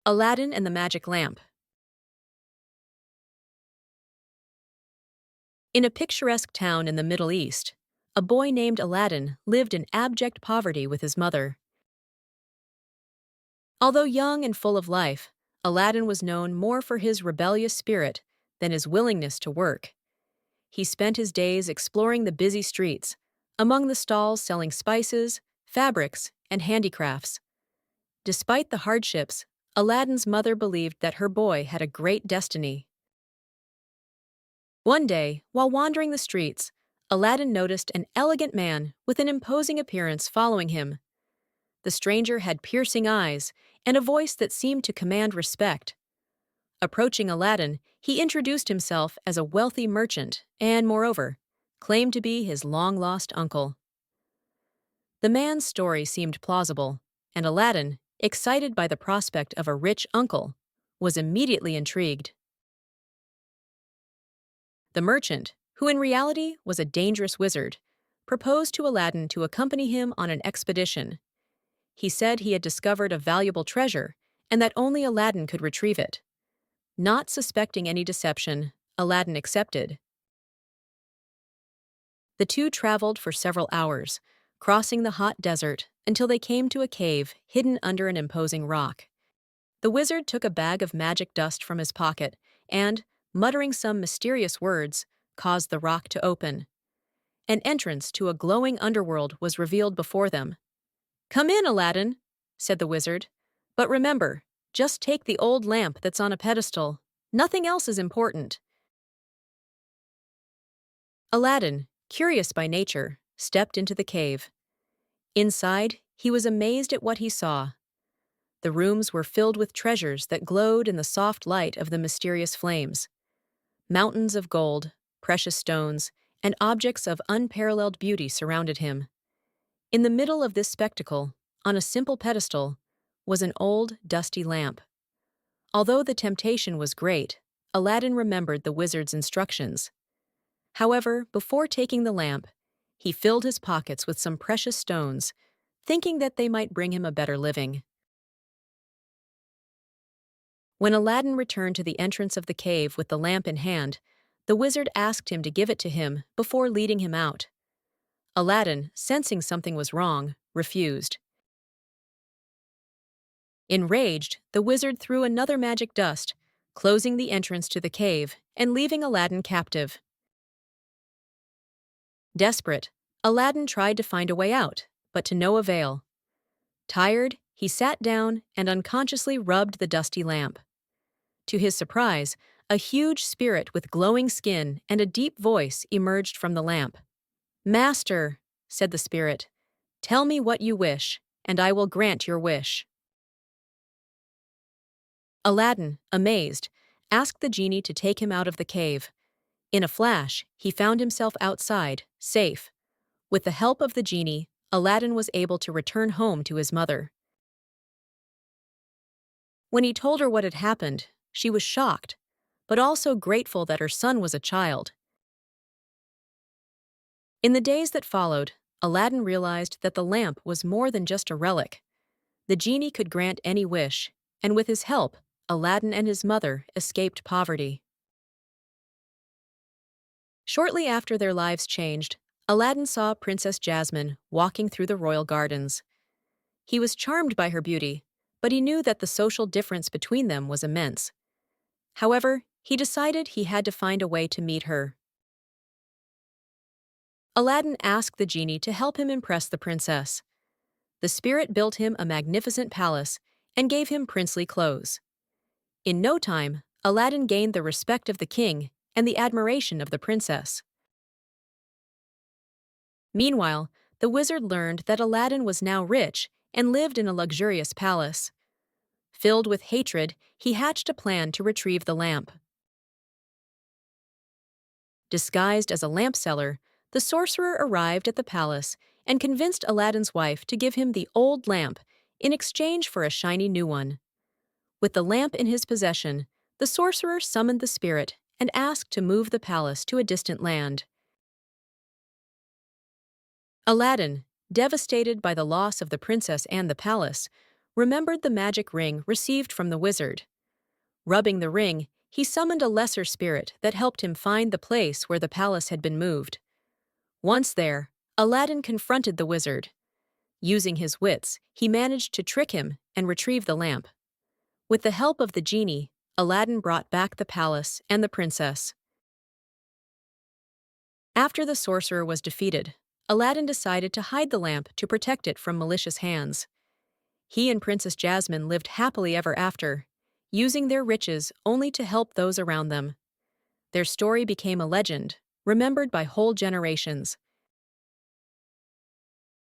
Aladdin and the Magic Lamp. In a picturesque town in the Middle East, a boy named Aladdin lived in abject poverty with his mother. Although young and full of life, Aladdin was known more for his rebellious spirit than his willingness to work. He spent his days exploring the busy streets, among the stalls selling spices, fabrics, and handicrafts. Despite the hardships, Aladdin's mother believed that her boy had a great destiny. One day, while wandering the streets, Aladdin noticed an elegant man with an imposing appearance following him. The stranger had piercing eyes and a voice that seemed to command respect. Approaching Aladdin, he introduced himself as a wealthy merchant and, moreover, claimed to be his long-lost uncle. The man's story seemed plausible, and Aladdin, excited by the prospect of a rich uncle, was immediately intrigued. The merchant, who in reality was a dangerous wizard, proposed to Aladdin to accompany him on an expedition. He said he had discovered a valuable treasure and that only Aladdin could retrieve it. Not suspecting any deception, Aladdin accepted. The two traveled for several hours, crossing the hot desert until they came to a cave hidden under an imposing rock. The wizard took a bag of magic dust from his pocket and, muttering some mysterious words, caused the rock to open. An entrance to a glowing underworld was revealed before them. "Come in, Aladdin," said the wizard. "But remember, just take the old lamp that's on a pedestal. Nothing else is important." Aladdin, curious by nature, stepped into the cave. Inside, he was amazed at what he saw. The rooms were filled with treasures that glowed in the soft light of the mysterious flames. Mountains of gold, precious stones, and objects of unparalleled beauty surrounded him. In the middle of this spectacle, on a simple pedestal, was an old, dusty lamp. Although the temptation was great, Aladdin remembered the wizard's instructions. However, before taking the lamp, he filled his pockets with some precious stones, thinking that they might bring him a better living. When Aladdin returned to the entrance of the cave with the lamp in hand, the wizard asked him to give it to him before leading him out. Aladdin, sensing something was wrong, refused. Enraged, the wizard threw another magic dust, closing the entrance to the cave and leaving Aladdin captive. Desperate, Aladdin tried to find a way out, but to no avail. Tired, he sat down and unconsciously rubbed the dusty lamp. To his surprise, a huge spirit with glowing skin and a deep voice emerged from the lamp. "Master," said the spirit, "tell me what you wish, and I will grant your wish." Aladdin, amazed, asked the genie to take him out of the cave. In a flash, he found himself outside, safe. With the help of the genie, Aladdin was able to return home to his mother. When he told her what had happened, she was shocked, but also grateful that her son was a child. In the days that followed, Aladdin realized that the lamp was more than just a relic. The genie could grant any wish, and with his help, Aladdin and his mother escaped poverty. Shortly after their lives changed, Aladdin saw Princess Jasmine walking through the royal gardens. He was charmed by her beauty, but he knew that the social difference between them was immense. However, he decided he had to find a way to meet her. Aladdin asked the genie to help him impress the princess. The spirit built him a magnificent palace and gave him princely clothes. In no time, Aladdin gained the respect of the king and the admiration of the princess. Meanwhile, the wizard learned that Aladdin was now rich and lived in a luxurious palace. Filled with hatred, he hatched a plan to retrieve the lamp. Disguised as a lamp seller, the sorcerer arrived at the palace and convinced Aladdin's wife to give him the old lamp in exchange for a shiny new one. With the lamp in his possession, the sorcerer summoned the spirit and asked to move the palace to a distant land. Aladdin, devastated by the loss of the princess and the palace, remembered the magic ring received from the wizard. Rubbing the ring, he summoned a lesser spirit that helped him find the place where the palace had been moved. Once there, Aladdin confronted the wizard. Using his wits, he managed to trick him and retrieve the lamp. With the help of the genie, Aladdin brought back the palace and the princess. After the sorcerer was defeated, Aladdin decided to hide the lamp to protect it from malicious hands. He and Princess Jasmine lived happily ever after, using their riches only to help those around them. Their story became a legend, remembered by whole generations.